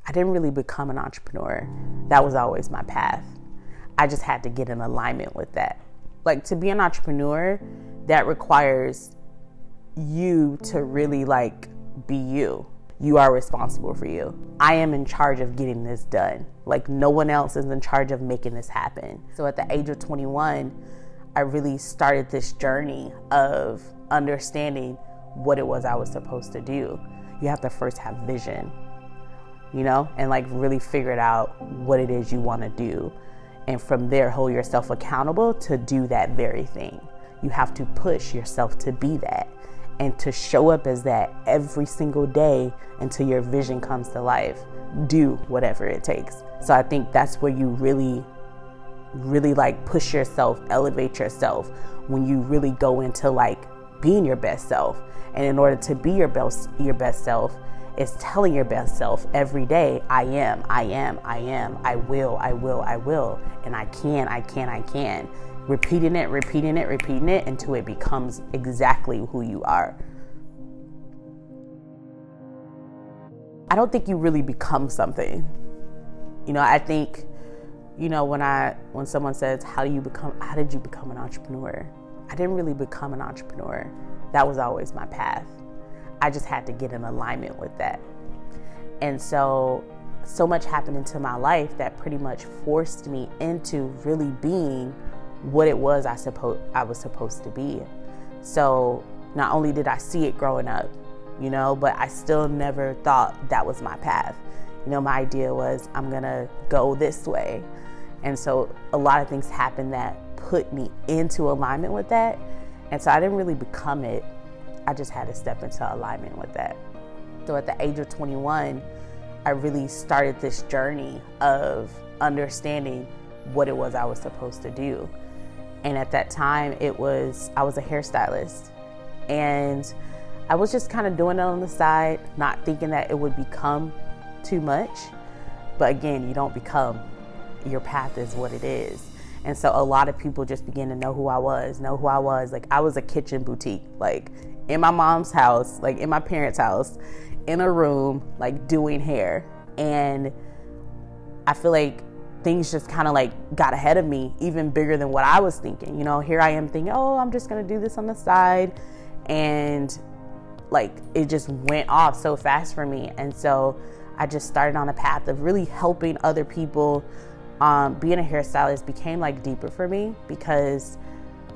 I didn't really become an entrepreneur. That was always my path. I just had to get in alignment with that. Like, to be an entrepreneur, that requires you to really be you. You are responsible for you. I am in charge of getting this done. Like, no one else is in charge of making this happen. So at the age of 21, I really started this journey of understanding what it was I was supposed to do. You have to first have vision, and really figure it out what it is you want to do. And from there, hold yourself accountable to do that very thing. You have to push yourself to be that and to show up as that every single day until your vision comes to life. Do whatever it takes. So I think that's where you really push yourself, elevate yourself, when you really go into being your best self. And in order to be your best self, is telling your best self every day, I am, I will, and I can. Repeating it until it becomes exactly who you are. I don't think you really become something. I think, when someone says, how did you become an entrepreneur? I didn't really become an entrepreneur. That was always my path. I just had to get in alignment with that. And so much happened into my life that pretty much forced me into really being what it was I was supposed to be. So not only did I see it growing up, but I still never thought that was my path. My idea was, I'm gonna go this way. And so a lot of things happened that put me into alignment with that. And so I didn't really become it. I just had to step into alignment with that. So at the age of 21, I really started this journey of understanding what it was I was supposed to do. And at that time, I was a hairstylist. And I was just kind of doing it on the side, not thinking that it would become too much. But again, you don't become. Your path is what it is. And so a lot of people just began to know who I was. Like, I was a kitchen boutique, in my mom's house, in my parents' house, in a room, doing hair. And I feel like things just kind of got ahead of me, even bigger than what I was thinking. Here I am thinking, I'm just going to do this on the side. And it just went off so fast for me. And so I just started on a path of really helping other people. Being a hairstylist became deeper for me because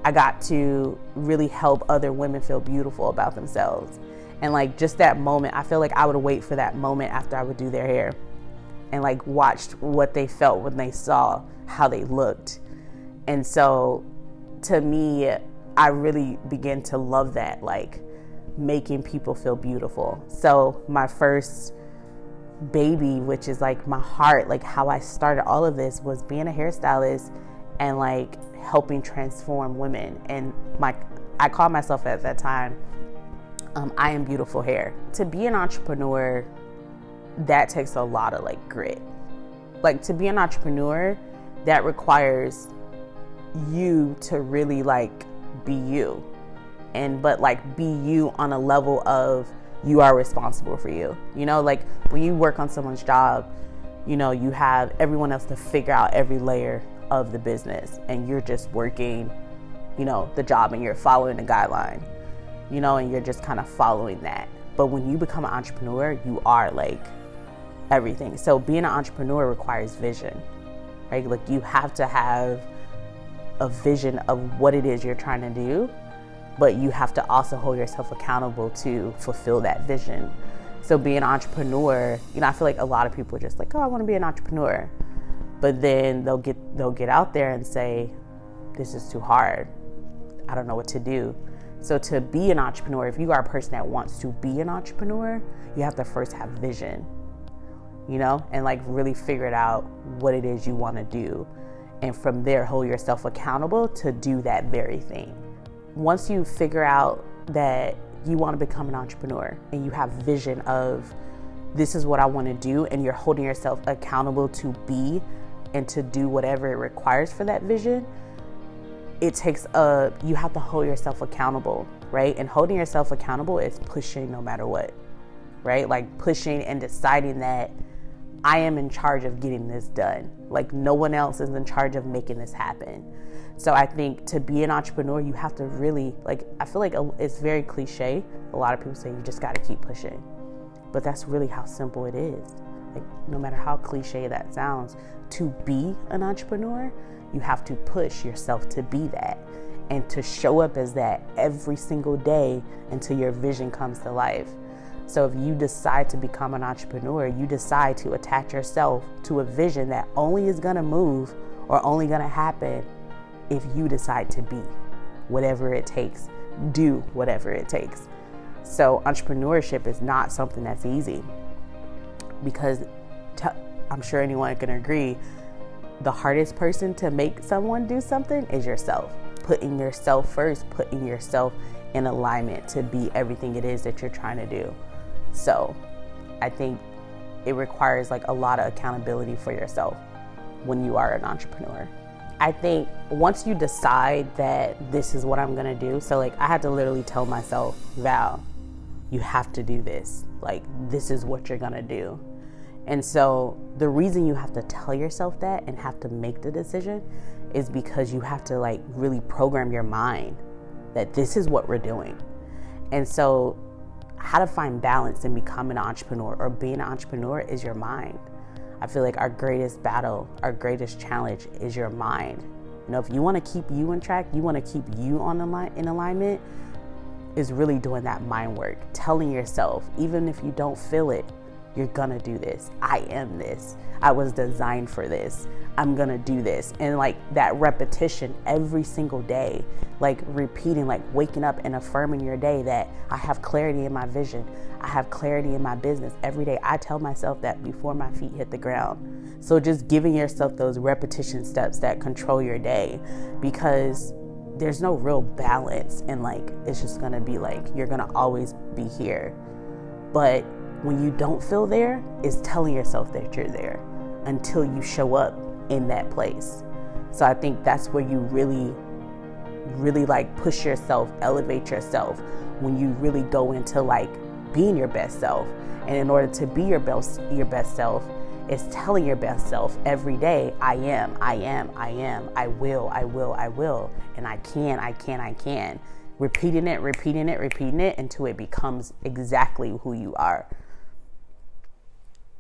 I got to really help other women feel beautiful about themselves. And just that moment, I feel like I would wait for that moment after I would do their hair and watched what they felt when they saw how they looked. And so to me, I really began to love that, making people feel beautiful. So my first baby, which is my heart, how I started all of this, was being a hairstylist and helping transform women. And I called myself at that time, I Am Beautiful Hair. To be an entrepreneur, that takes a lot of grit. To be an entrepreneur, that requires you to really be you, but be you on a level of you are responsible for you. When you work on someone's job, you have everyone else to figure out every layer of the business, and you're just working, the job, and you're following the guideline, and you're just kind of following that. But when you become an entrepreneur, you are everything. So being an entrepreneur requires vision, right? You have to have a vision of what it is you're trying to do, but you have to also hold yourself accountable to fulfill that vision. So being an entrepreneur, I feel like a lot of people are just I want to be an entrepreneur. But then they'll get out there and say, this is too hard. I don't know what to do. So to be an entrepreneur, if you are a person that wants to be an entrepreneur, you have to first have vision, and really figure it out what it is you want to do. And from there, hold yourself accountable to do that very thing. Once you figure out that you want to become an entrepreneur and you have vision of this is what I want to do, and you're holding yourself accountable to be and to do whatever it requires for that vision, you have to hold yourself accountable, right? And holding yourself accountable is pushing no matter what, right? Pushing and deciding that I am in charge of getting this done. Like no one else is in charge of making this happen. So I think to be an entrepreneur, you have to really, like, I feel like it's very cliche. A lot of people say you just got to keep pushing. But that's really how simple it is. Like, no matter how cliche that sounds, to be an entrepreneur, you have to push yourself to be that and to show up as that every single day until your vision comes to life. So if you decide to become an entrepreneur, you decide to attach yourself to a vision that only is going to move or only going to happen if you decide to be whatever it takes, do whatever it takes. So entrepreneurship is not something that's easy, because I'm sure anyone can agree, the hardest person to make someone do something is yourself. Putting yourself first, putting yourself in alignment to be everything it is that you're trying to do. So I think it requires like a lot of accountability for yourself when you are an entrepreneur. I think once you decide that this is what I'm gonna do, so like I had to literally tell myself, Val, you have to do this. Like, this is what you're gonna do. And so the reason you have to tell yourself that and have to make the decision is because you have to like really program your mind that this is what we're doing. And so how to find balance and become an entrepreneur or being an entrepreneur is your mind. I feel like our greatest battle, our greatest challenge is your mind. You know, if you want to keep you on track, you want to keep you in alignment, is really doing that mind work, telling yourself, even if you don't feel it, you're gonna do this. I am this. I was designed for this. I'm gonna do this. And like that repetition every single day, like repeating, like waking up and affirming your day that I have clarity in my vision. I have clarity in my business. Every day I tell myself that before my feet hit the ground. So just giving yourself those repetition steps that control your day, because there's no real balance, and like it's just gonna be like you're gonna always be here. But when you don't feel there, is telling yourself that you're there until you show up in that place. So I think that's where you really like push yourself, elevate yourself, when you really go into like being your best self. And in order to be your best self, is telling your best self every day, I am, I will, and I can. Repeating it until it becomes exactly who you are.